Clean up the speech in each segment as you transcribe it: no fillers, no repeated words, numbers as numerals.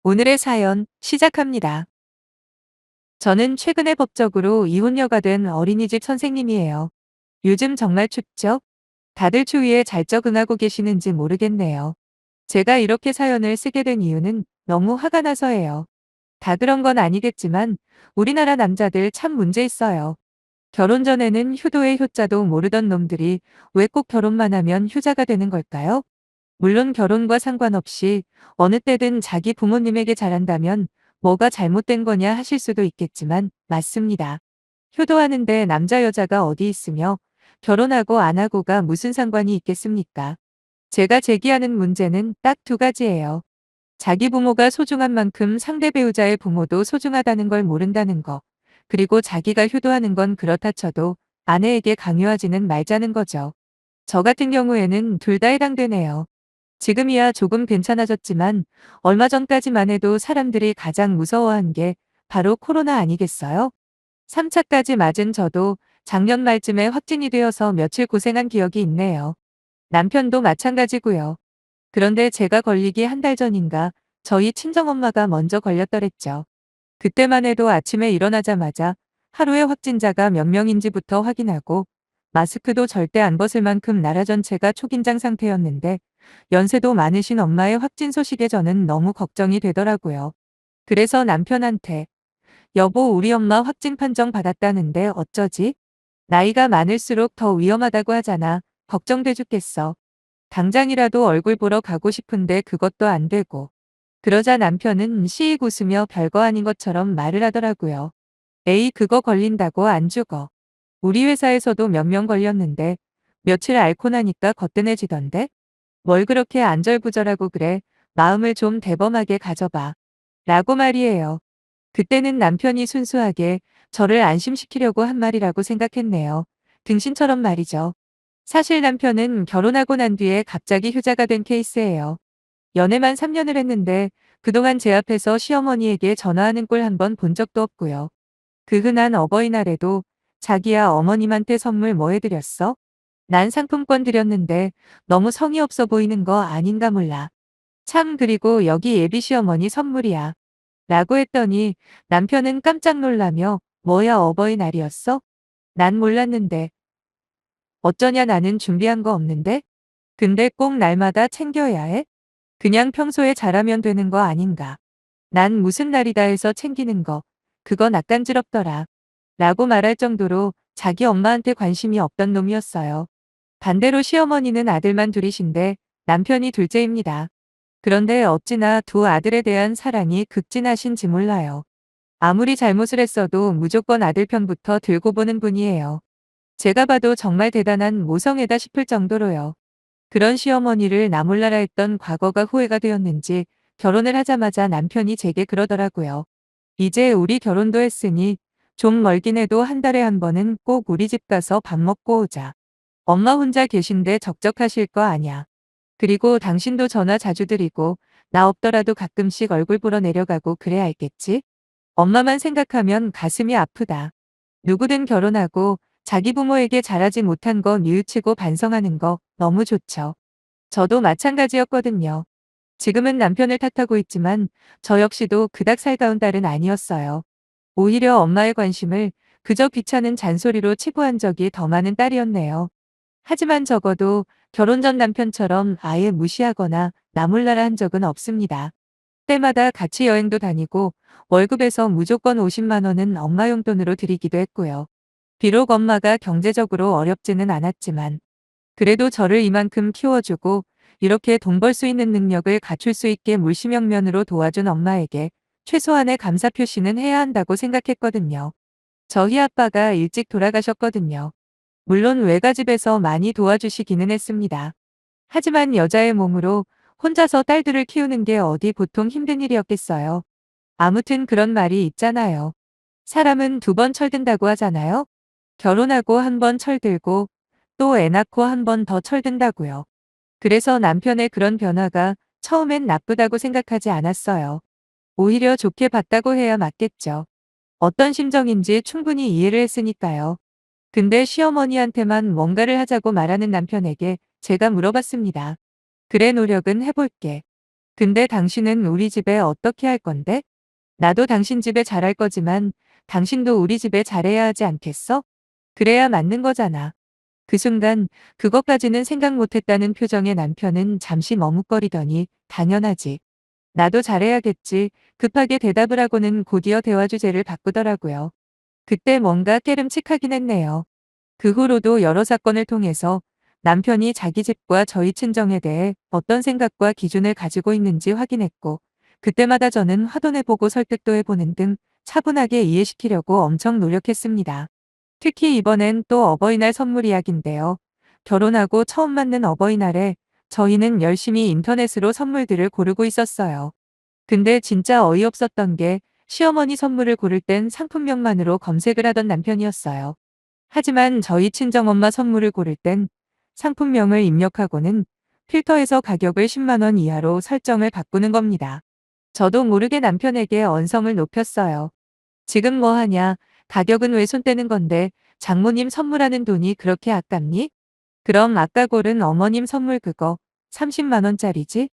오늘의 사연 시작합니다. 저는 최근에 법적으로 이혼녀가 된 어린이집 선생님이에요. 요즘 정말 춥죠? 다들 추위에 잘 적응하고 계시는지 모르겠네요. 제가 이렇게 사연을 쓰게 된 이유는 너무 화가 나서예요. 다 그런 건 아니겠지만 우리나라 남자들 참 문제 있어요. 결혼 전에는 효도의 효자도 모르던 놈들이 왜 꼭 결혼만 하면 효자가 되는 걸까요? 물론 결혼과 상관없이 어느 때든 자기 부모님에게 잘한다면 뭐가 잘못된 거냐 하실 수도 있겠지만 맞습니다. 효도하는데 남자 여자가 어디 있으며 결혼하고 안 하고가 무슨 상관이 있겠습니까? 제가 제기하는 문제는 딱 두 가지예요. 자기 부모가 소중한 만큼 상대 배우자의 부모도 소중하다는 걸 모른다는 거. 그리고 자기가 효도하는 건 그렇다 쳐도 아내에게 강요하지는 말자는 거죠. 저 같은 경우에는 둘 다 해당되네요. 지금이야 조금 괜찮아졌지만 얼마 전까지만 해도 사람들이 가장 무서워한 게 바로 코로나 아니겠어요? 3차까지 맞은 저도 작년 말쯤에 확진이 되어서 며칠 고생한 기억이 있네요. 남편도 마찬가지고요. 그런데 제가 걸리기 한 달 전인가 저희 친정엄마가 먼저 걸렸더랬죠. 그때만 해도 아침에 일어나자마자 하루에 확진자가 몇 명인지부터 확인하고 마스크도 절대 안 벗을 만큼 나라 전체가 초긴장 상태였는데 연세도 많으신 엄마의 확진 소식에 저는 너무 걱정이 되더라고요. 그래서 남편한테 여보 우리 엄마 확진 판정 받았다는데 어쩌지? 나이가 많을수록 더 위험하다고 하잖아. 걱정돼 죽겠어. 당장이라도 얼굴 보러 가고 싶은데 그것도 안 되고. 그러자 남편은 시익 웃으며 별거 아닌 것처럼 말을 하더라고요. 에이 그거 걸린다고 안 죽어. 우리 회사에서도 몇 명 걸렸는데 며칠 앓고 나니까 거뜬해지던데? 뭘 그렇게 안절부절하고 그래. 마음을 좀 대범하게 가져봐. 라고 말이에요. 그때는 남편이 순수하게 저를 안심시키려고 한 말이라고 생각했네요. 등신처럼 말이죠. 사실 남편은 결혼하고 난 뒤에 갑자기 효자가 된 케이스예요. 연애만 3년을 했는데 그동안 제 앞에서 시어머니에게 전화하는 꼴 한 번 본 적도 없고요. 그 흔한 어버이날에도 자기야 어머님한테 선물 뭐 해드렸어? 난 상품권 드렸는데 너무 성의 없어 보이는 거 아닌가 몰라. 참 그리고 여기 예비 시어머니 선물이야. 라고 했더니 남편은 깜짝 놀라며 뭐야 어버이날이었어? 난 몰랐는데. 어쩌냐 나는 준비한 거 없는데? 근데 꼭 날마다 챙겨야 해? 그냥 평소에 잘하면 되는 거 아닌가. 난 무슨 날이다 해서 챙기는 거. 그건 낯간지럽더라. 라고 말할 정도로 자기 엄마한테 관심이 없던 놈이었어요. 반대로 시어머니는 아들만 둘이신데 남편이 둘째입니다. 그런데 어찌나 두 아들에 대한 사랑이 극진하신지 몰라요. 아무리 잘못을 했어도 무조건 아들 편부터 들고 보는 분이에요. 제가 봐도 정말 대단한 모성애다 싶을 정도로요. 그런 시어머니를 나 몰라라 했던 과거가 후회가 되었는지 결혼을 하자마자 남편이 제게 그러더라고요. 이제 우리 결혼도 했으니 좀 멀긴 해도 한 달에 한 번은 꼭 우리 집 가서 밥 먹고 오자. 엄마 혼자 계신데 적적하실 거 아냐. 그리고 당신도 전화 자주 드리고 나 없더라도 가끔씩 얼굴 보러 내려가고 그래야 알겠지? 엄마만 생각하면 가슴이 아프다. 누구든 결혼하고 자기 부모에게 잘하지 못한 거 뉘우치고 반성하는 거 너무 좋죠. 저도 마찬가지였거든요. 지금은 남편을 탓하고 있지만 저 역시도 그닥 살가운 딸은 아니었어요. 오히려 엄마의 관심을 그저 귀찮은 잔소리로 치부한 적이 더 많은 딸이었네요. 하지만 적어도 결혼 전 남편처럼 아예 무시하거나 나몰라라 한 적은 없습니다. 때마다 같이 여행도 다니고 월급에서 무조건 50만 원은 엄마 용돈으로 드리기도 했고요. 비록 엄마가 경제적으로 어렵지는 않았지만 그래도 저를 이만큼 키워주고 이렇게 돈 벌 수 있는 능력을 갖출 수 있게 물심형면으로 도와준 엄마에게 최소한의 감사 표시는 해야 한다고 생각했거든요. 저희 아빠가 일찍 돌아가셨거든요. 물론 외가집에서 많이 도와주시기는 했습니다. 하지만 여자의 몸으로 혼자서 딸들을 키우는 게 어디 보통 힘든 일이었겠어요. 아무튼 그런 말이 있잖아요. 사람은 두 번 철든다고 하잖아요. 결혼하고 한 번 철들고 또 애 낳고 한 번 더 철든다고요. 그래서 남편의 그런 변화가 처음엔 나쁘다고 생각하지 않았어요. 오히려 좋게 봤다고 해야 맞겠죠. 어떤 심정인지 충분히 이해를 했으니까요. 근데 시어머니한테만 뭔가를 하자고 말하는 남편에게 제가 물어봤습니다. 그래 노력은 해볼게. 근데 당신은 우리 집에 어떻게 할 건데? 나도 당신 집에 잘할 거지만 당신도 우리 집에 잘해야 하지 않겠어? 그래야 맞는 거잖아. 그 순간 그것까지는 생각 못했다는 표정의 남편은 잠시 머뭇거리더니 당연하지. 나도 잘해야겠지. 급하게 대답을 하고는 곧이어 대화 주제를 바꾸더라고요. 그때 뭔가 깨름칙하긴 했네요. 그 후로도 여러 사건을 통해서 남편이 자기 집과 저희 친정에 대해 어떤 생각과 기준을 가지고 있는지 확인했고, 그때마다 저는 화돈해보고 설득도 해보는 등 차분하게 이해시키려고 엄청 노력했습니다. 특히 이번엔 또 어버이날 선물 이야기인데요. 결혼하고 처음 맞는 어버이날에 저희는 열심히 인터넷으로 선물들을 고르고 있었어요. 근데 진짜 어이없었던 게 시어머니 선물을 고를 땐 상품명만으로 검색을 하던 남편이었어요. 하지만 저희 친정엄마 선물을 고를 땐 상품명을 입력하고는 필터에서 가격을 10만 원 이하로 설정을 바꾸는 겁니다. 저도 모르게 남편에게 언성을 높였어요. 지금 뭐 하냐? 가격은 왜 손 떼는 건데 장모님 선물하는 돈이 그렇게 아깝니? 그럼 아까 고른 어머님 선물 그거 30만 원짜리지?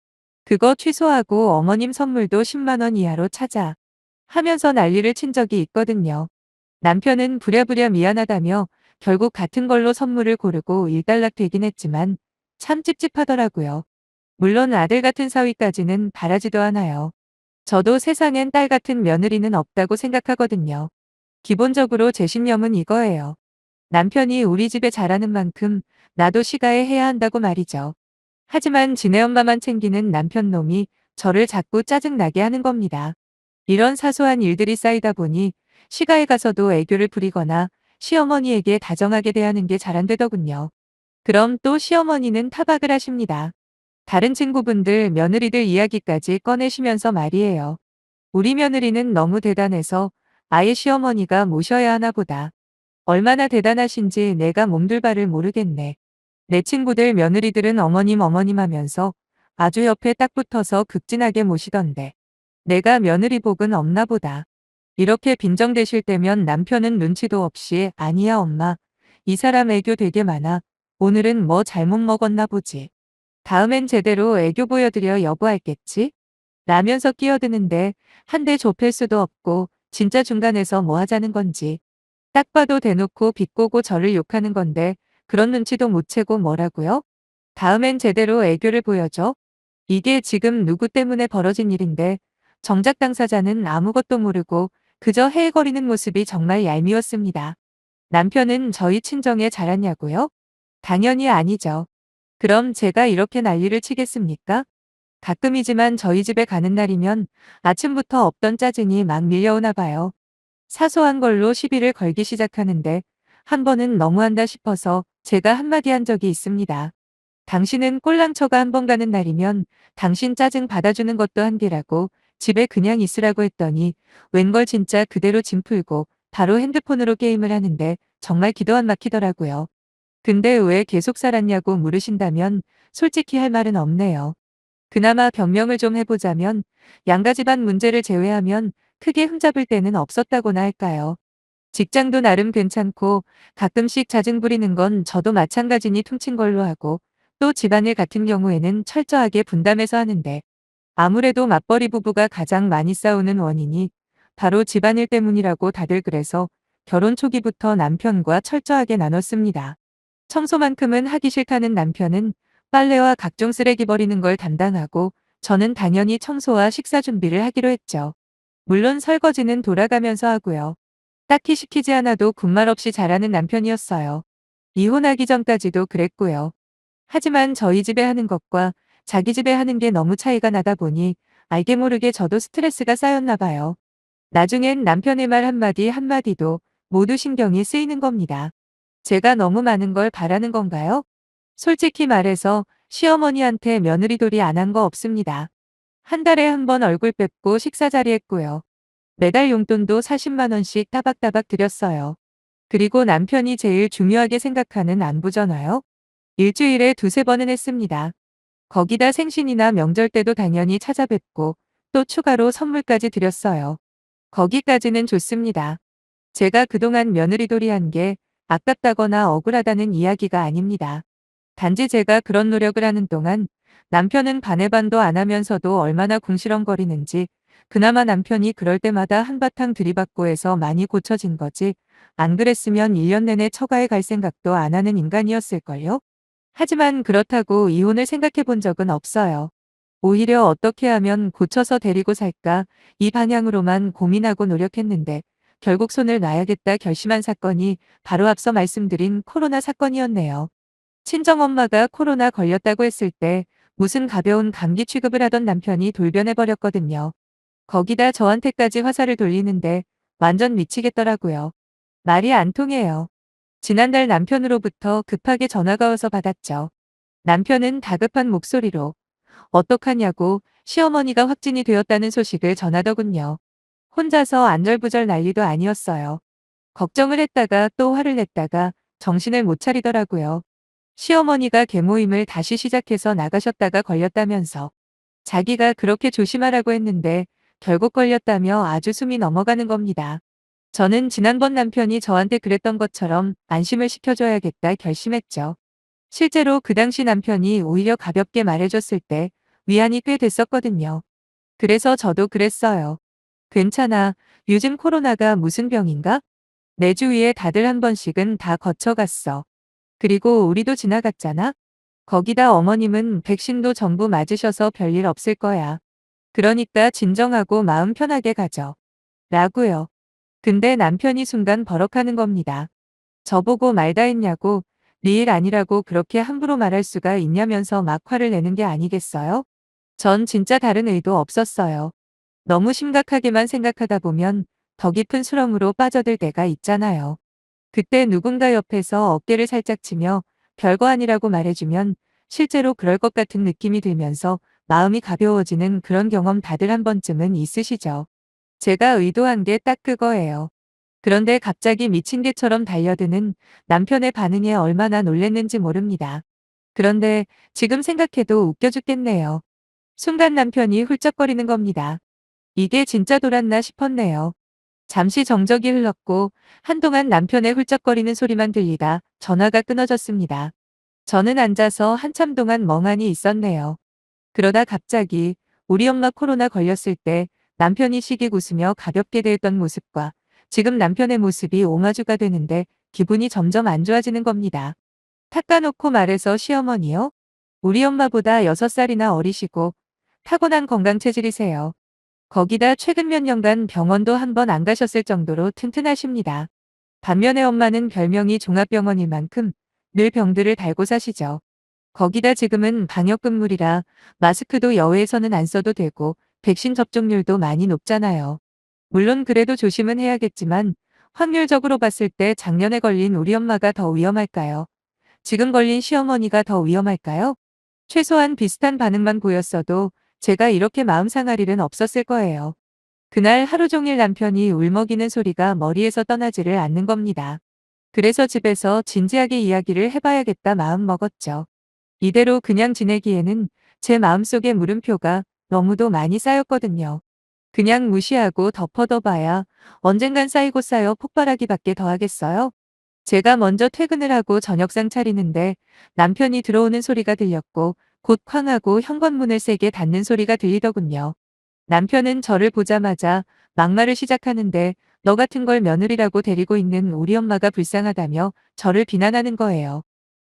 그거 취소하고 어머님 선물도 10만 원 이하로 찾아. 하면서 난리를 친 적이 있거든요. 남편은 부랴부랴 미안하다며 결국 같은 걸로 선물을 고르고 일단락 되긴 했지만 참 찝찝하더라고요. 물론 아들 같은 사위까지는 바라지도 않아요. 저도 세상엔 딸 같은 며느리는 없다고 생각하거든요. 기본적으로 제 신념은 이거예요. 남편이 우리 집에 잘하는 만큼 나도 시가에 해야 한다고 말이죠. 하지만 지네 엄마만 챙기는 남편 놈이 저를 자꾸 짜증나게 하는 겁니다. 이런 사소한 일들이 쌓이다 보니 시가에 가서도 애교를 부리거나 시어머니에게 다정하게 대하는 게 잘 안 되더군요. 그럼 또 시어머니는 타박을 하십니다. 다른 친구분들 며느리들 이야기까지 꺼내시면서 말이에요. 우리 며느리는 너무 대단해서 아예 시어머니가 모셔야 하나 보다. 얼마나 대단하신지 내가 몸둘 바를 모르겠네. 내 친구들 며느리들은 어머님 어머님 하면서 아주 옆에 딱 붙어서 극진하게 모시던데. 내가 며느리 복은 없나 보다. 이렇게 빈정대실 때면 남편은 눈치도 없이 아니야 엄마. 이 사람 애교 되게 많아. 오늘은 뭐 잘못 먹었나 보지. 다음엔 제대로 애교 보여드려 여보할겠지? 라면서 끼어드는데 한 대 좁힐 수도 없고 진짜 중간에서 뭐 하자는 건지. 딱 봐도 대놓고 비꼬고 저를 욕하는 건데 그런 눈치도 못 채고 뭐라고요? 다음엔 제대로 애교를 보여줘. 이게 지금 누구 때문에 벌어진 일인데 정작 당사자는 아무것도 모르고 그저 헤헤거리는 모습이 정말 얄미웠습니다. 남편은 저희 친정에 잘하냐고요? 당연히 아니죠. 그럼 제가 이렇게 난리를 치겠습니까? 가끔이지만 저희 집에 가는 날이면 아침부터 없던 짜증이 막 밀려오나 봐요. 사소한 걸로 시비를 걸기 시작하는데 한 번은 너무한다 싶어서 제가 한마디 한 적이 있습니다. 당신은 꼴랑쳐가 한 번 가는 날이면 당신 짜증 받아주는 것도 한계라고 집에 그냥 있으라고 했더니 웬걸 진짜 그대로 짐 풀고 바로 핸드폰으로 게임을 하는데 정말 기도 안 막히더라고요. 근데 왜 계속 살았냐고 물으신다면 솔직히 할 말은 없네요. 그나마 변명을 좀 해보자면 양가 집안 문제를 제외하면 크게 흠잡을 때는 없었다고나 할까요. 직장도 나름 괜찮고 가끔씩 짜증 부리는 건 저도 마찬가지니 퉁친 걸로 하고 또 집안일 같은 경우에는 철저하게 분담해서 하는데 아무래도 맞벌이 부부가 가장 많이 싸우는 원인이 바로 집안일 때문이라고 다들 그래서 결혼 초기부터 남편과 철저하게 나눴습니다. 청소만큼은 하기 싫다는 남편은 빨래와 각종 쓰레기 버리는 걸 담당하고 저는 당연히 청소와 식사 준비를 하기로 했죠. 물론 설거지는 돌아가면서 하고요. 딱히 시키지 않아도 군말 없이 잘하는 남편이었어요. 이혼하기 전까지도 그랬고요. 하지만 저희 집에 하는 것과 자기 집에 하는 게 너무 차이가 나다 보니 알게 모르게 저도 스트레스가 쌓였나 봐요. 나중엔 남편의 말 한마디 한마디도 모두 신경이 쓰이는 겁니다. 제가 너무 많은 걸 바라는 건가요? 솔직히 말해서 시어머니한테 며느리돌이 안 한 거 없습니다. 한 달에 한 번 얼굴 뵙고 식사 자리했고요. 매달 용돈도 40만 원씩 따박따박 드렸어요. 그리고 남편이 제일 중요하게 생각하는 안부 전화요? 일주일에 두세 번은 했습니다. 거기다 생신이나 명절 때도 당연히 찾아뵙고 또 추가로 선물까지 드렸어요. 거기까지는 좋습니다. 제가 그동안 며느리돌이 한 게 아깝다거나 억울하다는 이야기가 아닙니다. 단지 제가 그런 노력을 하는 동안 남편은 반의 반도 안 하면서도 얼마나 궁시렁거리는지, 그나마 남편이 그럴 때마다 한바탕 들이받고 해서 많이 고쳐진 거지. 안 그랬으면 1년 내내 처가에 갈 생각도 안 하는 인간이었을걸요? 하지만 그렇다고 이혼을 생각해 본 적은 없어요. 오히려 어떻게 하면 고쳐서 데리고 살까 이 방향으로만 고민하고 노력했는데 결국 손을 놔야겠다 결심한 사건이 바로 앞서 말씀드린 코로나 사건이었네요. 친정엄마가 코로나 걸렸다고 했을 때 무슨 가벼운 감기 취급을 하던 남편이 돌변해버렸거든요. 거기다 저한테까지 화살을 돌리는데 완전 미치겠더라고요. 말이 안 통해요. 지난달 남편으로부터 급하게 전화가 와서 받았죠. 남편은 다급한 목소리로 어떡하냐고 시어머니가 확진이 되었다는 소식을 전하더군요. 혼자서 안절부절 난리도 아니었어요. 걱정을 했다가 또 화를 냈다가 정신을 못 차리더라고요. 시어머니가 계모임을 다시 시작해서 나가셨다가 걸렸다면서 자기가 그렇게 조심하라고 했는데 결국 걸렸다며 아주 숨이 넘어가는 겁니다. 저는 지난번 남편이 저한테 그랬던 것처럼 안심을 시켜줘야겠다 결심했죠. 실제로 그 당시 남편이 오히려 가볍게 말해줬을 때 위안이 꽤 됐었거든요. 그래서 저도 그랬어요. 괜찮아. 요즘 코로나가 무슨 병인가? 내 주위에 다들 한 번씩은 다 거쳐갔어. 그리고 우리도 지나갔잖아? 거기다 어머님은 백신도 전부 맞으셔서 별일 없을 거야. 그러니까 진정하고 마음 편하게 가져. 라고요. 근데 남편이 순간 버럭하는 겁니다. 저보고 말 다 했냐고, 네 일 아니라고 그렇게 함부로 말할 수가 있냐면서 막 화를 내는 게 아니겠어요? 전 진짜 다른 의도 없었어요. 너무 심각하게만 생각하다 보면 더 깊은 수렁으로 빠져들 때가 있잖아요. 그때 누군가 옆에서 어깨를 살짝 치며 별거 아니라고 말해주면 실제로 그럴 것 같은 느낌이 들면서 마음이 가벼워지는 그런 경험 다들 한 번쯤은 있으시죠? 제가 의도한 게 딱 그거예요. 그런데 갑자기 미친 개처럼 달려드는 남편의 반응에 얼마나 놀랬는지 모릅니다. 그런데 지금 생각해도 웃겨 죽겠네요. 순간 남편이 훌쩍거리는 겁니다. 이게 진짜 돌았나 싶었네요. 잠시 정적이 흘렀고 한동안 남편의 훌쩍거리는 소리만 들리다 전화가 끊어졌습니다. 저는 앉아서 한참 동안 멍하니 있었네요. 그러다 갑자기 우리 엄마 코로나 걸렸을 때 남편이 시익 웃으며 가볍게 대했던 모습과 지금 남편의 모습이 오마주가 되는데 기분이 점점 안 좋아지는 겁니다. 닦아놓고 말해서 시어머니요? 우리 엄마보다 6살이나 어리시고 타고난 건강 체질이세요. 거기다 최근 몇 년간 병원도 한 번 안 가셨을 정도로 튼튼하십니다. 반면에 엄마는 별명이 종합병원일 만큼 늘 병들을 달고 사시죠. 거기다 지금은 방역근무이라 마스크도 여외에서는 안 써도 되고 백신 접종률도 많이 높잖아요. 물론 그래도 조심은 해야겠지만 확률적으로 봤을 때 작년에 걸린 우리 엄마가 더 위험할까요? 지금 걸린 시어머니가 더 위험할까요? 최소한 비슷한 반응만 보였어도 제가 이렇게 마음 상할 일은 없었을 거예요. 그날 하루 종일 남편이 울먹이는 소리가 머리에서 떠나지를 않는 겁니다. 그래서 집에서 진지하게 이야기를 해봐야겠다 마음 먹었죠. 이대로 그냥 지내기에는 제 마음속에 물음표가 너무도 많이 쌓였거든요. 그냥 무시하고 덮어둬봐야 언젠간 쌓이고 쌓여 폭발하기밖에 더 하겠어요? 제가 먼저 퇴근을 하고 저녁상 차리는데 남편이 들어오는 소리가 들렸고 곧 쾅하고 현관문을 세게 닫는 소리가 들리더군요. 남편은 저를 보자마자 막말을 시작하는데 너 같은 걸 며느리라고 데리고 있는 우리 엄마가 불쌍하다며 저를 비난하는 거예요.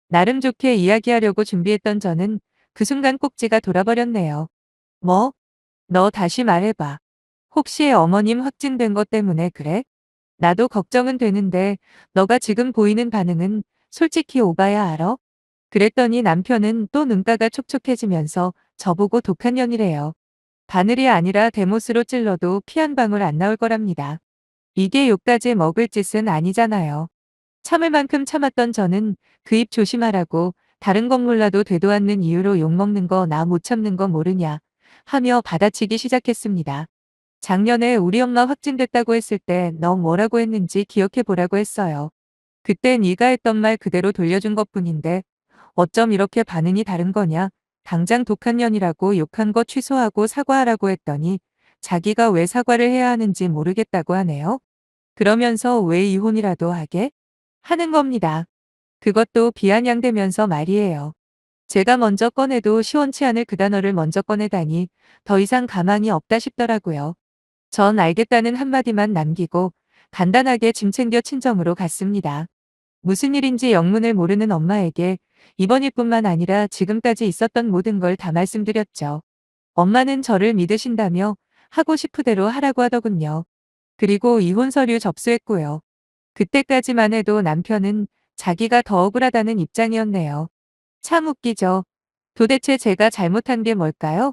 나름 좋게 이야기하려고 준비했던 저는 그 순간 꼭지가 돌아버렸네요. 뭐? 너 다시 말해봐. 혹시 어머님 확진된 것 때문에 그래? 나도 걱정은 되는데 너가 지금 보이는 반응은 솔직히 오바야 알아? 그랬더니 남편은 또 눈가가 촉촉해지면서 저보고 독한 년이래요. 바늘이 아니라 대못으로 찔러도 피 한 방울 안 나올 거랍니다. 이게 욕까지 먹을 짓은 아니잖아요. 참을 만큼 참았던 저는 그 입 조심하라고 다른 건 몰라도 되도 않는 이유로 욕먹는 거 나 못 참는 거 모르냐 하며 받아치기 시작했습니다. 작년에 우리 엄마 확진됐다고 했을 때 너 뭐라고 했는지 기억해 보라고 했어요. 그때 네가 했던 말 그대로 돌려준 것뿐인데 어쩜 이렇게 반응이 다른 거냐. 당장 독한 년이라고 욕한 거 취소하고 사과하라고 했더니 자기가 왜 사과를 해야 하는지 모르겠다고 하네요. 그러면서 왜 이혼이라도 하게? 하는 겁니다. 그것도 비아냥대면서 말이에요. 제가 먼저 꺼내도 시원치 않을 그 단어를 먼저 꺼내다니 더 이상 가망이 없다 싶더라고요. 전 알겠다는 한마디만 남기고 간단하게 짐 챙겨 친정으로 갔습니다. 무슨 일인지 영문을 모르는 엄마에게 이번 일뿐만 아니라 지금까지 있었던 모든 걸 다 말씀드렸죠. 엄마는 저를 믿으신다며 하고 싶으대로 하라고 하더군요. 그리고 이혼 서류 접수했고요. 그때까지만 해도 남편은 자기가 더 억울하다는 입장이었네요. 참 웃기죠. 도대체 제가 잘못한 게 뭘까요?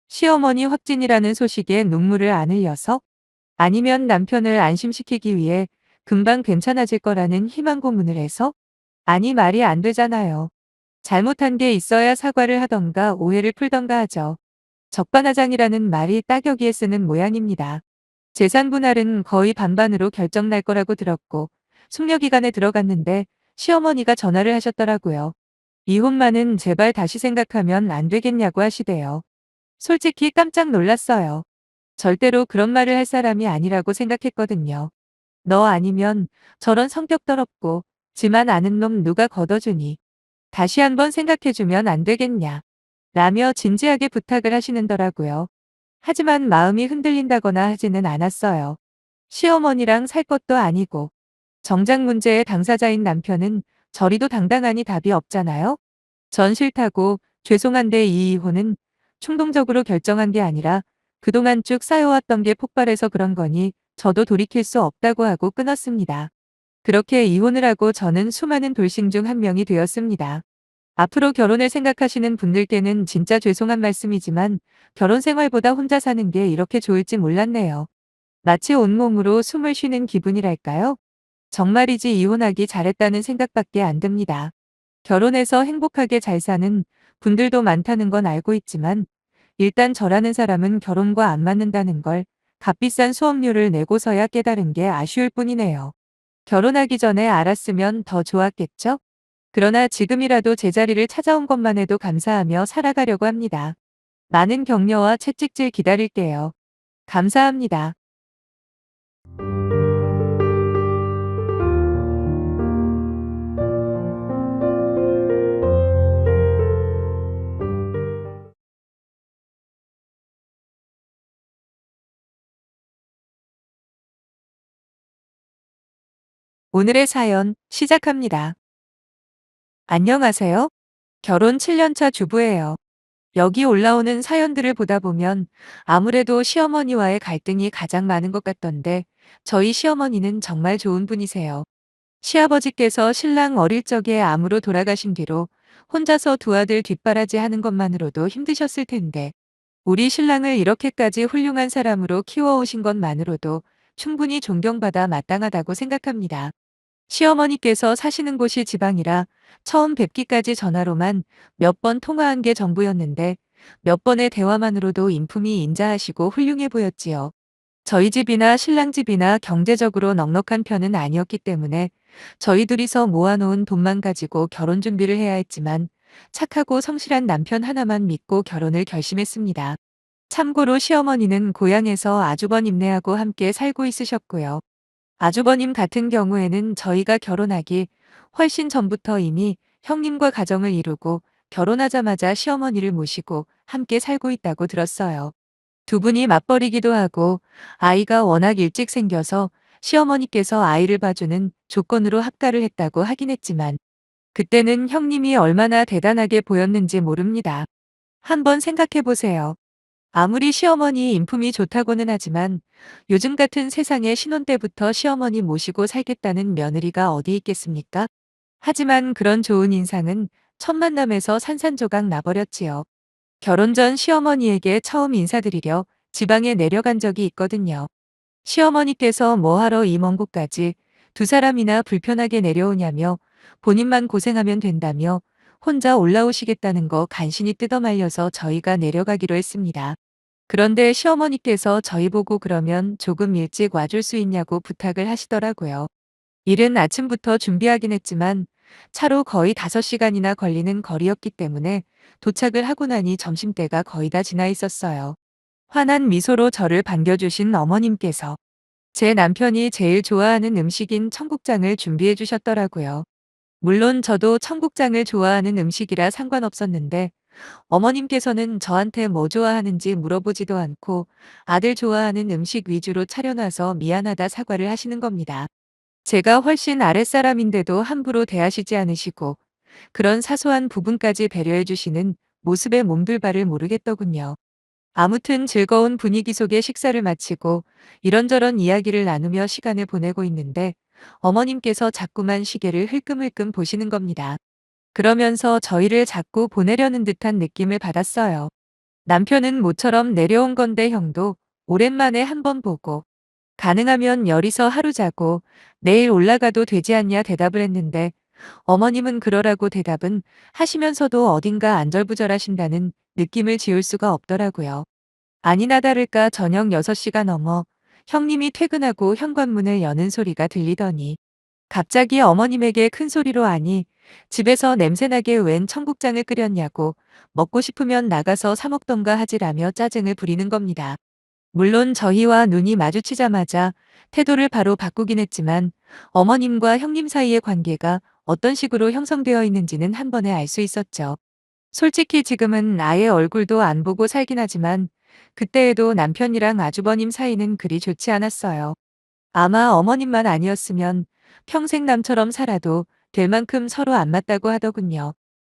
시어머니 확진이라는 소식에 눈물을 안 흘려서? 아니면 남편을 안심시키기 위해 금방 괜찮아질 거라는 희망 고문을 해서? 아니 말이 안 되잖아요. 잘못한 게 있어야 사과를 하던가 오해를 풀던가 하죠. 적반하장이라는 말이 딱 여기에 쓰는 모양입니다. 재산 분할은 거의 반반으로 결정 날 거라고 들었고 숙려기간에 들어갔는데 시어머니가 전화를 하셨더라고요. 이혼만은 제발 다시 생각하면 안 되겠냐고 하시대요. 솔직히 깜짝 놀랐어요. 절대로 그런 말을 할 사람이 아니라고 생각했거든요. 너 아니면 저런 성격 더럽고 지만 아는 놈 누가 걷어주니. 다시 한번 생각해주면 안 되겠냐. 라며 진지하게 부탁을 하시는더라고요. 하지만 마음이 흔들린다거나 하지는 않았어요. 시어머니랑 살 것도 아니고 정작 문제의 당사자인 남편은 저리도 당당하니 답이 없잖아요. 전 싫다고 죄송한데 이 이혼은 충동적으로 결정한 게 아니라 그동안 쭉 쌓여왔던 게 폭발해서 그런 거니 저도 돌이킬 수 없다고 하고 끊었습니다. 그렇게 이혼을 하고 저는 수많은 돌싱 중 한 명이 되었습니다. 앞으로 결혼을 생각하시는 분들께는 진짜 죄송한 말씀이지만 결혼 생활보다 혼자 사는 게 이렇게 좋을지 몰랐네요. 마치 온몸으로 숨을 쉬는 기분이랄까요? 정말이지 이혼하기 잘했다는 생각밖에 안 듭니다. 결혼해서 행복하게 잘 사는 분들도 많다는 건 알고 있지만 일단 저라는 사람은 결혼과 안 맞는다는 걸 값비싼 수업료를 내고서야 깨달은 게 아쉬울 뿐이네요. 결혼하기 전에 알았으면 더 좋았겠죠? 그러나 지금이라도 제자리를 찾아온 것만 해도 감사하며 살아가려고 합니다. 많은 격려와 채찍질 기다릴게요. 감사합니다. 오늘의 사연 시작합니다. 안녕하세요. 결혼 7년차 주부예요. 여기 올라오는 사연들을 보다 보면 아무래도 시어머니와의 갈등이 가장 많은 것 같던데 저희 시어머니는 정말 좋은 분이세요. 시아버지께서 신랑 어릴 적에 암으로 돌아가신 뒤로 혼자서 두 아들 뒷바라지 하는 것만으로도 힘드셨을 텐데 우리 신랑을 이렇게까지 훌륭한 사람으로 키워오신 것만으로도 충분히 존경받아 마땅하다고 생각합니다. 시어머니께서 사시는 곳이 지방이라 처음 뵙기까지 전화로만 몇 번 통화한 게 전부였는데 몇 번의 대화만으로도 인품이 인자하시고 훌륭해 보였지요. 저희 집이나 신랑 집이나 경제적으로 넉넉한 편은 아니었기 때문에 저희 둘이서 모아놓은 돈만 가지고 결혼 준비를 해야 했지만 착하고 성실한 남편 하나만 믿고 결혼을 결심했습니다. 참고로 시어머니는 고향에서 아주버님 네하고 함께 살고 있으셨고요. 아주버님 같은 경우에는 저희가 결혼하기 훨씬 전부터 이미 형님과 가정을 이루고 결혼하자마자 시어머니를 모시고 함께 살고 있다고 들었어요. 두 분이 맞벌이기도 하고 아이가 워낙 일찍 생겨서 시어머니께서 아이를 봐주는 조건으로 합가를 했다고 하긴 했지만 그때는 형님이 얼마나 대단하게 보였는지 모릅니다. 한번 생각해 보세요. 아무리 시어머니 인품이 좋다고는 하지만 요즘 같은 세상에 신혼 때부터 시어머니 모시고 살겠다는 며느리가 어디 있겠습니까? 하지만 그런 좋은 인상은 첫 만남에서 산산조각 나버렸지요. 결혼 전 시어머니에게 처음 인사드리려 지방에 내려간 적이 있거든요. 시어머니께서 뭐하러 이 먼 곳까지 두 사람이나 불편하게 내려오냐며 본인만 고생하면 된다며 혼자 올라오시겠다는 거 간신히 뜯어말려서 저희가 내려가기로 했습니다. 그런데 시어머니께서 저희 보고 그러면 조금 일찍 와줄 수 있냐고 부탁을 하시더라고요. 이른 아침부터 준비하긴 했지만 차로 거의 5시간이나 걸리는 거리였기 때문에 도착을 하고 나니 점심때가 거의 다 지나 있었어요. 환한 미소로 저를 반겨주신 어머님께서 제 남편이 제일 좋아하는 음식인 청국장을 준비해 주셨더라고요. 물론 저도 청국장을 좋아하는 음식이라 상관없었는데 어머님께서는 저한테 뭐 좋아하는지 물어보지도 않고 아들 좋아하는 음식 위주로 차려놔서 미안하다 사과를 하시는 겁니다. 제가 훨씬 아랫사람인데도 함부로 대하시지 않으시고 그런 사소한 부분까지 배려해 주시는 모습에 몸둘 바를 모르겠더군요. 아무튼 즐거운 분위기 속에 식사를 마치고 이런저런 이야기를 나누며 시간을 보내고 있는데 어머님께서 자꾸만 시계를 흘끔흘끔 보시는 겁니다. 그러면서 저희를 자꾸 보내려는 듯한 느낌을 받았어요. 남편은 모처럼 내려온 건데 형도 오랜만에 한번 보고 가능하면 열이서 하루 자고 내일 올라가도 되지 않냐 대답을 했는데 어머님은 그러라고 대답은 하시면서도 어딘가 안절부절하신다는 느낌을 지울 수가 없더라고요. 아니나 다를까 저녁 6시가 넘어 형님이 퇴근하고 현관문을 여는 소리가 들리더니 갑자기 어머님에게 큰 소리로 아니 집에서 냄새나게 웬 청국장을 끓였냐고 먹고 싶으면 나가서 사 먹던가 하지라며 짜증을 부리는 겁니다. 물론 저희와 눈이 마주치자마자 태도를 바로 바꾸긴 했지만 어머님과 형님 사이의 관계가 어떤 식으로 형성되어 있는지는 한 번에 알 수 있었죠. 솔직히 지금은 아예 얼굴도 안 보고 살긴 하지만 그때에도 남편이랑 아주버님 사이는 그리 좋지 않았어요. 아마 어머님만 아니었으면 평생 남처럼 살아도 될 만큼 서로 안 맞다고 하더군요.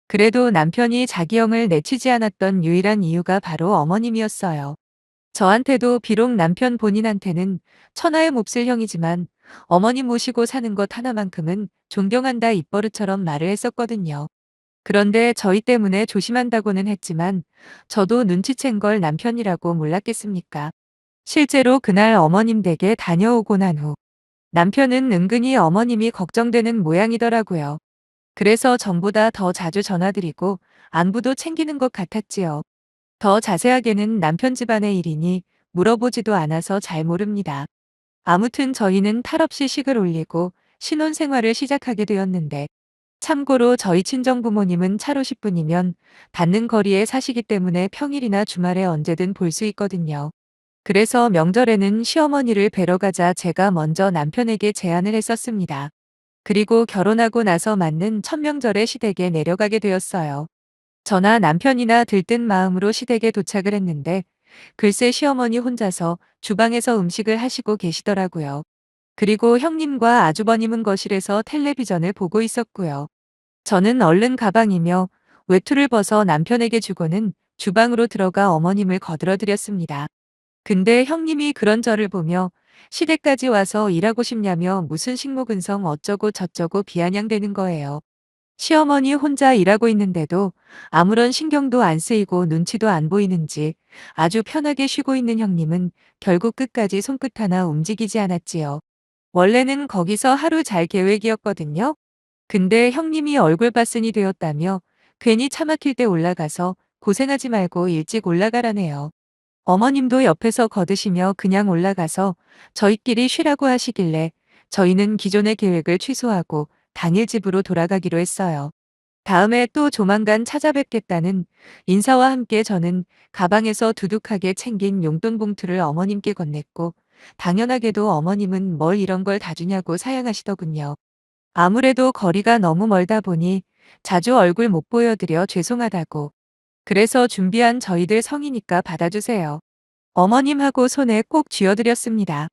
그래도 남편이 자기 형을 내치지 않았던 유일한 이유가 바로 어머님이었어요. 저한테도 비록 남편 본인한테는 천하의 몹쓸 형이지만 어머님 모시고 사는 것 하나만큼은 존경한다 입버릇처럼 말을 했었거든요. 그런데 저희 때문에 조심한다고는 했지만 저도 눈치챈 걸 남편이라고 몰랐겠습니까? 실제로 그날 어머님 댁에 다녀오고 난 후 남편은 은근히 어머님이 걱정되는 모양이더라고요. 그래서 전보다 더 자주 전화드리고 안부도 챙기는 것 같았지요. 더 자세하게는 남편 집안의 일이니 물어보지도 않아서 잘 모릅니다. 아무튼 저희는 탈없이 식을 올리고 신혼생활을 시작하게 되었는데 참고로 저희 친정부모님은 차로 10분이면 닿는 거리에 사시기 때문에 평일이나 주말에 언제든 볼 수 있거든요. 그래서 명절에는 시어머니를 뵈러 가자 제가 먼저 남편에게 제안을 했었습니다. 그리고 결혼하고 나서 맞는 첫 명절에 시댁에 내려가게 되었어요. 저나 남편이나 들뜬 마음으로 시댁에 도착을 했는데 글쎄 시어머니 혼자서 주방에서 음식을 하시고 계시더라고요. 그리고 형님과 아주버님은 거실에서 텔레비전을 보고 있었고요. 저는 얼른 가방이며 외투를 벗어 남편에게 주고는 주방으로 들어가 어머님을 거들어드렸습니다. 근데 형님이 그런 저를 보며 시댁까지 와서 일하고 싶냐며 무슨 식모근성 어쩌고 저쩌고 비아냥대는 거예요. 시어머니 혼자 일하고 있는데도 아무런 신경도 안 쓰이고 눈치도 안 보이는지 아주 편하게 쉬고 있는 형님은 결국 끝까지 손끝 하나 움직이지 않았지요. 원래는 거기서 하루 잘 계획이었거든요. 근데 형님이 얼굴 바슨이 되었다며 괜히 차 막힐 때 올라가서 고생하지 말고 일찍 올라가라네요. 어머님도 옆에서 거드시며 그냥 올라가서 저희끼리 쉬라고 하시길래 저희는 기존의 계획을 취소하고 당일 집으로 돌아가기로 했어요. 다음에 또 조만간 찾아뵙겠다는 인사와 함께 저는 가방에서 두둑하게 챙긴 용돈 봉투를 어머님께 건넸고 당연하게도 어머님은 뭘 이런 걸 다 주냐고 사양하시더군요. 아무래도 거리가 너무 멀다 보니 자주 얼굴 못 보여드려 죄송하다고. 그래서 준비한 저희들 성이니까 받아주세요. 어머님하고 손에 꼭 쥐어드렸습니다.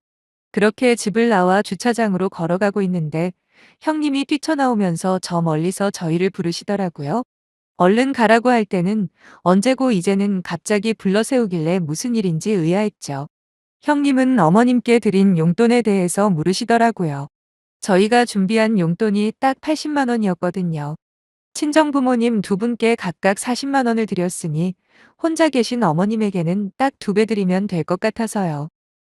그렇게 집을 나와 주차장으로 걸어가고 있는데 형님이 뛰쳐나오면서 저 멀리서 저희를 부르시더라고요. 얼른 가라고 할 때는 언제고 이제는 갑자기 불러 세우길래 무슨 일인지 의아했죠. 형님은 어머님께 드린 용돈에 대해서 물으시더라고요. 저희가 준비한 용돈이 딱 80만 원이었거든요. 친정부모님 두 분께 각각 40만 원을 드렸으니 혼자 계신 어머님에게는 딱 2배 드리면 될 것 같아서요.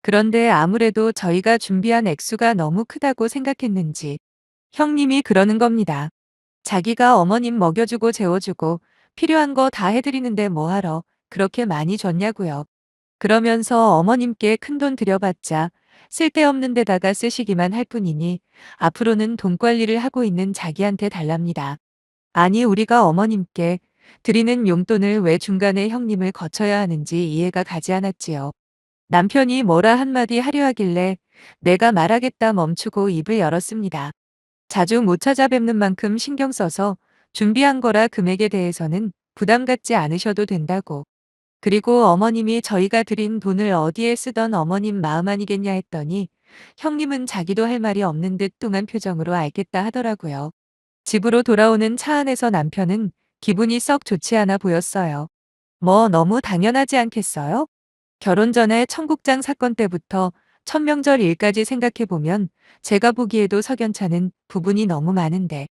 그런데 아무래도 저희가 준비한 액수가 너무 크다고 생각했는지 형님이 그러는 겁니다. 자기가 어머님 먹여주고 재워주고 필요한 거 다 해드리는데 뭐하러 그렇게 많이 줬냐고요. 그러면서 어머님께 큰돈 들여봤자 쓸데없는 데다가 쓰시기만 할 뿐이니 앞으로는 돈 관리를 하고 있는 자기한테 달랍니다. 아니 우리가 어머님께 드리는 용돈을 왜 중간에 형님을 거쳐야 하는지 이해가 가지 않았지요. 남편이 뭐라 한마디 하려 하길래 내가 말하겠다 멈추고 입을 열었습니다. 자주 못 찾아뵙는 만큼 신경 써서 준비한 거라 금액에 대해서는 부담 갖지 않으셔도 된다고. 그리고 어머님이 저희가 드린 돈을 어디에 쓰던 어머님 마음 아니겠냐 했더니 형님은 자기도 할 말이 없는 듯 뚱한 표정으로 알겠다 하더라고요. 집으로 돌아오는 차 안에서 남편은 기분이 썩 좋지 않아 보였어요. 뭐 너무 당연하지 않겠어요? 결혼 전에 청국장 사건 때부터 천명절 일까지 생각해보면 제가 보기에도 석연찮은 부분이 너무 많은데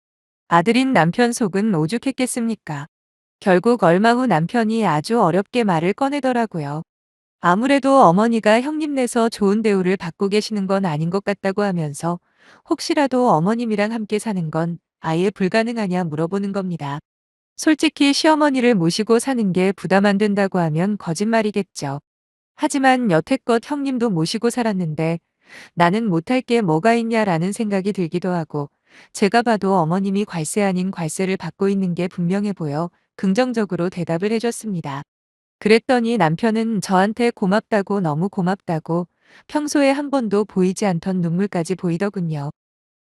아들인 남편 속은 오죽했겠습니까? 결국 얼마 후 남편이 아주 어렵게 말을 꺼내더라고요. 아무래도 어머니가 형님 내서 좋은 대우를 받고 계시는 건 아닌 것 같다고 하면서 혹시라도 어머님이랑 함께 사는 건 아예 불가능하냐 물어보는 겁니다. 솔직히 시어머니를 모시고 사는 게 부담 안 된다고 하면 거짓말이겠죠. 하지만 여태껏 형님도 모시고 살았는데 나는 못할 게 뭐가 있냐라는 생각이 들기도 하고 제가 봐도 어머님이 관세 아닌 관세를 받고 있는 게 분명해 보여 긍정적으로 대답을 해줬습니다. 그랬더니 남편은 저한테 고맙다고 너무 고맙다고 평소에 한 번도 보이지 않던 눈물까지 보이더군요.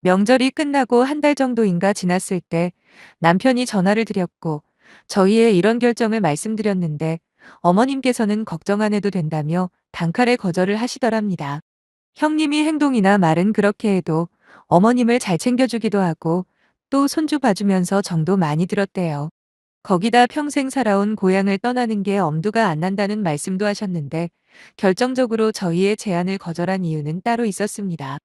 명절이 끝나고 한 달 정도인가 지났을 때 남편이 전화를 드렸고 저희의 이런 결정을 말씀드렸는데 어머님께서는 걱정 안 해도 된다며 단칼에 거절을 하시더랍니다. 형님이 행동이나 말은 그렇게 해도 어머님을 잘 챙겨주기도 하고 또 손주 봐주면서 정도 많이 들었대요. 거기다 평생 살아온 고향을 떠나는 게 엄두가 안 난다는 말씀도 하셨는데 결정적으로 저희의 제안을 거절한 이유는 따로 있었습니다.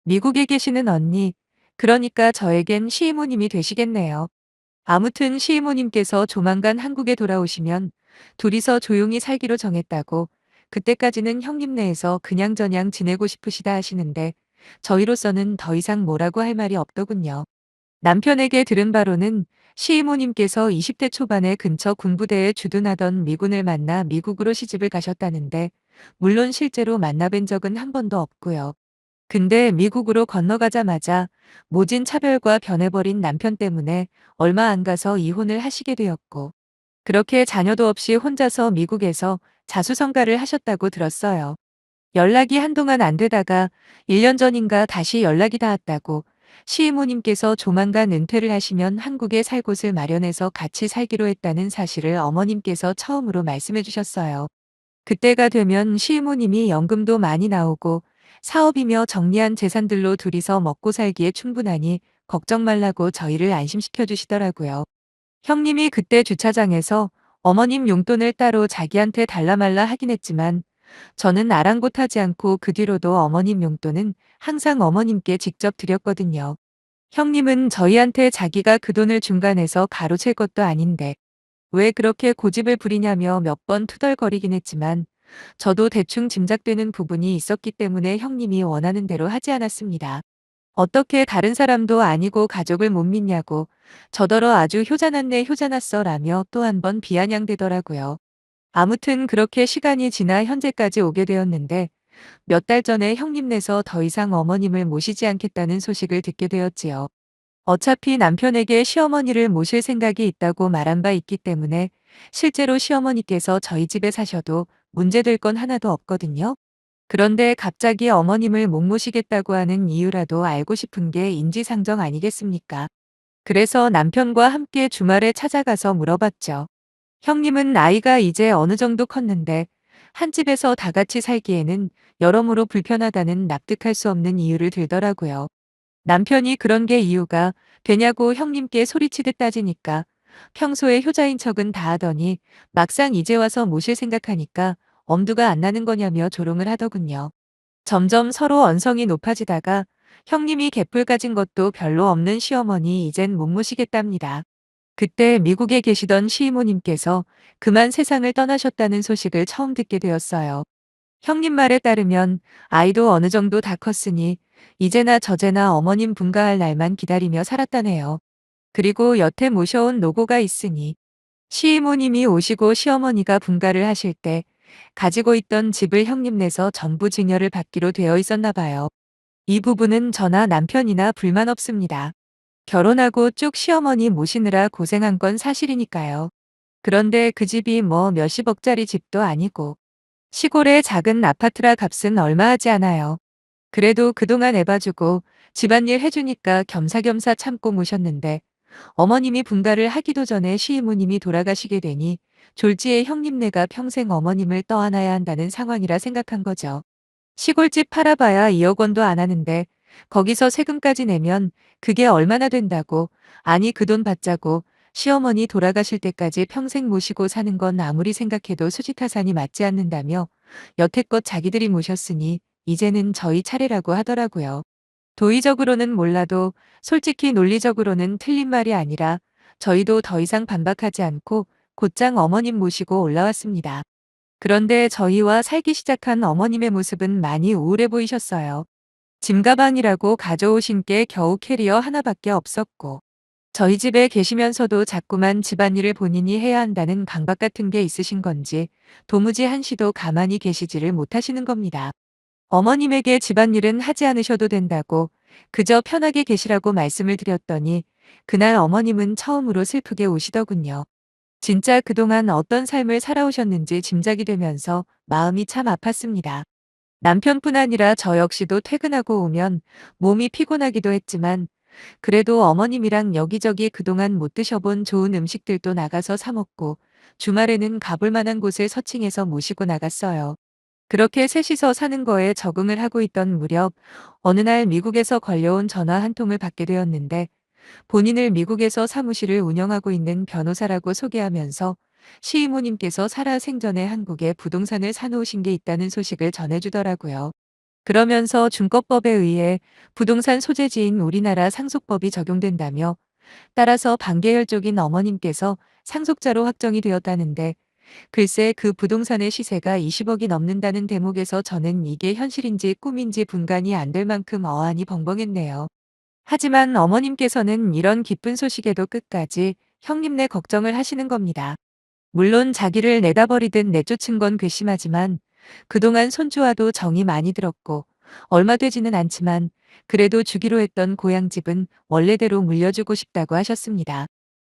미국에 계시는 언니, 그러니까 저에겐 시이모님이 되시겠네요. 아무튼 시이모님께서 조만간 한국에 돌아오시면 둘이서 조용히 살기로 정했다고 그때까지는 형님 내에서 그냥저냥 지내고 싶으시다 하시는데 저희로서는 더 이상 뭐라고 할 말이 없더군요. 남편에게 들은 바로는 시이모님께서 20대 초반에 근처 군부대에 주둔하던 미군을 만나 미국으로 시집을 가셨다는데 물론 실제로 만나뵌 적은 한 번도 없고요. 근데 미국으로 건너가자마자 모진 차별과 변해버린 남편 때문에 얼마 안 가서 이혼을 하시게 되었고 그렇게 자녀도 없이 혼자서 미국에서 자수성가를 하셨다고 들었어요. 연락이 한동안 안 되다가 1년 전인가 다시 연락이 닿았다고 시이모님께서 조만간 은퇴를 하시면 한국에 살 곳을 마련해서 같이 살기로 했다는 사실을 어머님께서 처음으로 말씀해 주셨어요. 그때가 되면 시이모님이 연금도 많이 나오고 사업이며 정리한 재산들로 둘이서 먹고 살기에 충분하니 걱정 말라고 저희를 안심시켜 주시더라고요. 형님이 그때 주차장에서 어머님 용돈을 따로 자기한테 달라 말라 하긴 했지만 저는 아랑곳하지 않고 그 뒤로도 어머님 용돈은 항상 어머님께 직접 드렸거든요. 형님은 저희한테 자기가 그 돈을 중간에서 가로챌 것도 아닌데 왜 그렇게 고집을 부리냐며 몇 번 투덜거리긴 했지만 저도 대충 짐작되는 부분이 있었기 때문에 형님이 원하는 대로 하지 않았습니다. 어떻게 다른 사람도 아니고 가족을 못 믿냐고 저더러 아주 효자났네 효자났어 라며 또 한 번 비아냥대더라고요. 아무튼 그렇게 시간이 지나 현재까지 오게 되었는데 몇 달 전에 형님네서 더 이상 어머님을 모시지 않겠다는 소식을 듣게 되었지요. 어차피 남편에게 시어머니를 모실 생각이 있다고 말한 바 있기 때문에 실제로 시어머니께서 저희 집에 사셔도 문제될 건 하나도 없거든요. 그런데 갑자기 어머님을 못 모시겠다고 하는 이유라도 알고 싶은 게 인지상정 아니겠습니까? 그래서 남편과 함께 주말에 찾아가서 물어봤죠. 형님은 나이가 이제 어느 정도 컸는데 한 집에서 다 같이 살기에는 여러모로 불편하다는 납득할 수 없는 이유를 들더라고요. 남편이 그런 게 이유가 되냐고 형님께 소리치듯 따지니까 평소에 효자인 척은 다 하더니 막상 이제 와서 모실 생각하니까 엄두가 안 나는 거냐며 조롱을 하더군요. 점점 서로 언성이 높아지다가 형님이 개뿔 가진 것도 별로 없는 시어머니 이젠 못 모시겠답니다. 그때 미국에 계시던 시이모님께서 그만 세상을 떠나셨다는 소식을 처음 듣게 되었어요. 형님 말에 따르면 아이도 어느 정도 다 컸으니 이제나 저제나 어머님 분가할 날만 기다리며 살았다네요. 그리고 여태 모셔온 노고가 있으니 시이모님이 오시고 시어머니가 분가를 하실 때 가지고 있던 집을 형님 내서 전부 증여를 받기로 되어 있었나 봐요. 이 부분은 저나 남편이나 불만 없습니다. 결혼하고 쭉 시어머니 모시느라 고생한 건 사실이니까요. 그런데 그 집이 뭐 몇십억짜리 집도 아니고 시골의 작은 아파트라 값은 얼마 하지 않아요. 그래도 그동안 애봐주고 집안일 해주니까 겸사겸사 참고 모셨는데 어머님이 분가를 하기도 전에 시이모님이 돌아가시게 되니 졸지에 형님네가 평생 어머님을 떠안아야 한다는 상황이라 생각한 거죠. 시골집 팔아봐야 2억 원도 안 하는데 거기서 세금까지 내면 그게 얼마나 된다고. 아니 그 돈 받자고 시어머니 돌아가실 때까지 평생 모시고 사는 건 아무리 생각해도 수지타산이 맞지 않는다며 여태껏 자기들이 모셨으니 이제는 저희 차례라고 하더라고요. 도의적으로는 몰라도 솔직히 논리적으로는 틀린 말이 아니라 저희도 더 이상 반박하지 않고 곧장 어머님 모시고 올라왔습니다. 그런데 저희와 살기 시작한 어머님의 모습은 많이 우울해 보이셨어요. 짐가방이라고 가져오신 게 겨우 캐리어 하나밖에 없었고, 저희 집에 계시면서도 자꾸만 집안일을 본인이 해야 한다는 강박 같은 게 있으신 건지 도무지 한시도 가만히 계시지를 못하시는 겁니다. 어머님에게 집안일은 하지 않으셔도 된다고 그저 편하게 계시라고 말씀을 드렸더니 그날 어머님은 처음으로 슬프게 우시더군요. 진짜 그동안 어떤 삶을 살아오셨는지 짐작이 되면서 마음이 참 아팠습니다. 남편뿐 아니라 저 역시도 퇴근하고 오면 몸이 피곤하기도 했지만 그래도 어머님이랑 여기저기 그동안 못 드셔본 좋은 음식들도 나가서 사 먹고 주말에는 가볼 만한 곳을 서칭해서 모시고 나갔어요. 그렇게 셋이서 사는 거에 적응을 하고 있던 무렵 어느 날 미국에서 걸려온 전화 한 통을 받게 되었는데 본인을 미국에서 사무실을 운영하고 있는 변호사라고 소개하면서 시이모님께서 살아생전에 한국에 부동산을 사놓으신 게 있다는 소식을 전해주더라고요. 그러면서 준법법에 의해 부동산 소재지인 우리나라 상속법이 적용된다며 따라서 반계열족인 어머님께서 상속자로 확정이 되었다는데 글쎄 그 부동산의 시세가 20억이 넘는다는 대목에서 저는 이게 현실인지 꿈인지 분간이 안 될 만큼 어안이 벙벙했네요. 하지만 어머님께서는 이런 기쁜 소식에도 끝까지 형님네 걱정을 하시는 겁니다. 물론 자기를 내다버리듯 내쫓은 건 괘씸하지만 그동안 손주와도 정이 많이 들었고 얼마 되지는 않지만 그래도 주기로 했던 고향집은 원래대로 물려주고 싶다고 하셨습니다.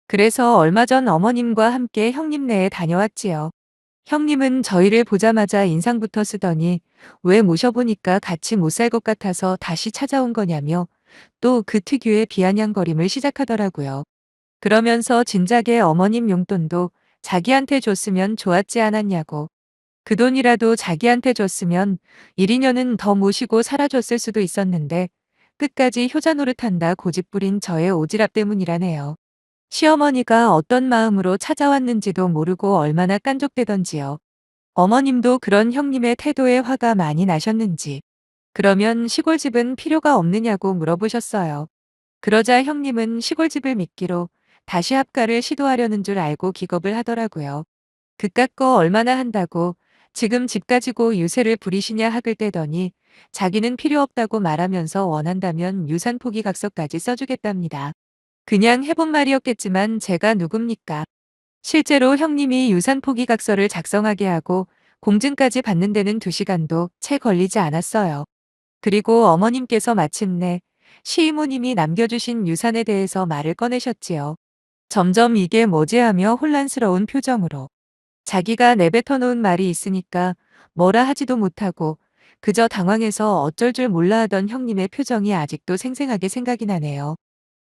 그래서 얼마 전 어머님과 함께 형님네에 다녀왔지요. 형님은 저희를 보자마자 인상부터 쓰더니 왜 모셔보니까 같이 못 살 것 같아서 다시 찾아온 거냐며 또 그 특유의 비아냥거림을 시작하더라고요. 그러면서 진작에 어머님 용돈도 자기한테 줬으면 좋았지 않았냐고. 그 돈이라도 자기한테 줬으면 1, 2년은 더 모시고 살아줬을 수도 있었는데 끝까지 효자 노릇한다 고집부린 저의 오지랖 때문이라네요. 시어머니가 어떤 마음으로 찾아왔는지도 모르고 얼마나 깐족대던지요. 어머님도 그런 형님의 태도에 화가 많이 나셨는지. 그러면 시골집은 필요가 없느냐고 물어보셨어요. 그러자 형님은 시골집을 미끼로 다시 합가를 시도하려는 줄 알고 기겁을 하더라고요. 그깟 거 얼마나 한다고 지금 집 가지고 유세를 부리시냐 학을 떼더니 자기는 필요 없다고 말하면서 원한다면 유산 포기 각서까지 써주겠답니다. 그냥 해본 말이었겠지만 제가 누굽니까? 실제로 형님이 유산 포기 각서를 작성하게 하고 공증까지 받는 데는 2시간도 채 걸리지 않았어요. 그리고 어머님께서 마침내 시이모님이 남겨주신 유산에 대해서 말을 꺼내셨지요. 점점 이게 뭐지 하며 혼란스러운 표정으로. 자기가 내뱉어 놓은 말이 있으니까 뭐라 하지도 못하고 그저 당황해서 어쩔 줄 몰라 하던 형님의 표정이 아직도 생생하게 생각이 나네요.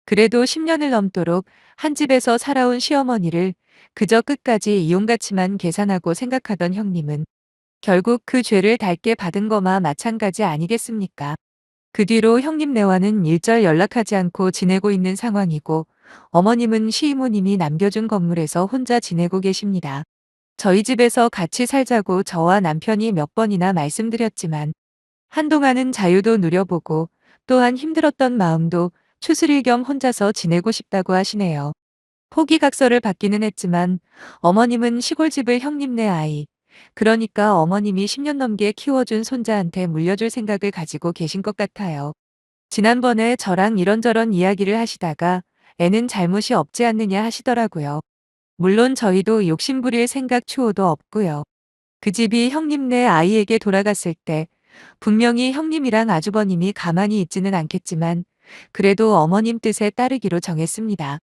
그래도 10년을 넘도록 한 집에서 살아온 시어머니를 그저 끝까지 이용가치만 계산하고 생각하던 형님은 결국 그 죄를 닳게 받은 거마 마찬가지 아니겠습니까? 그 뒤로 형님네와는 일절 연락하지 않고 지내고 있는 상황이고 어머님은 시이모님이 남겨준 건물에서 혼자 지내고 계십니다. 저희 집에서 같이 살자고 저와 남편이 몇 번이나 말씀드렸지만 한동안은 자유도 누려보고 또한 힘들었던 마음도 추스릴 겸 혼자서 지내고 싶다고 하시네요. 포기각서를 받기는 했지만 어머님은 시골집을 형님네 아이, 그러니까 어머님이 10년 넘게 키워준 손자한테 물려줄 생각을 가지고 계신 것 같아요. 지난번에 저랑 이런저런 이야기를 하시다가 애는 잘못이 없지 않느냐 하시더라고요. 물론 저희도 욕심부릴 생각 추호도 없고요. 그 집이 형님네 아이에게 돌아갔을 때 분명히 형님이랑 아주버님이 가만히 있지는 않겠지만 그래도 어머님 뜻에 따르기로 정했습니다.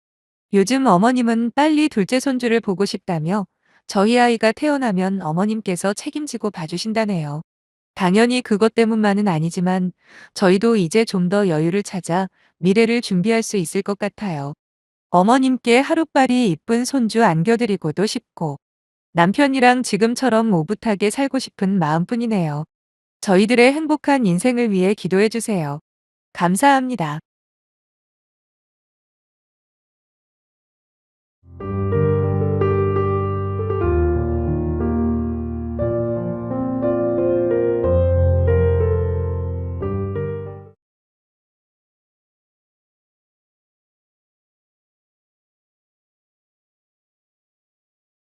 요즘 어머님은 빨리 둘째 손주를 보고 싶다며 저희 아이가 태어나면 어머님께서 책임지고 봐주신다네요. 당연히 그것 때문만은 아니지만 저희도 이제 좀 더 여유를 찾아 미래를 준비할 수 있을 것 같아요. 어머님께 하루빨리 이쁜 손주 안겨드리고도 싶고 남편이랑 지금처럼 오붓하게 살고 싶은 마음뿐이네요. 저희들의 행복한 인생을 위해 기도해 주세요. 감사합니다.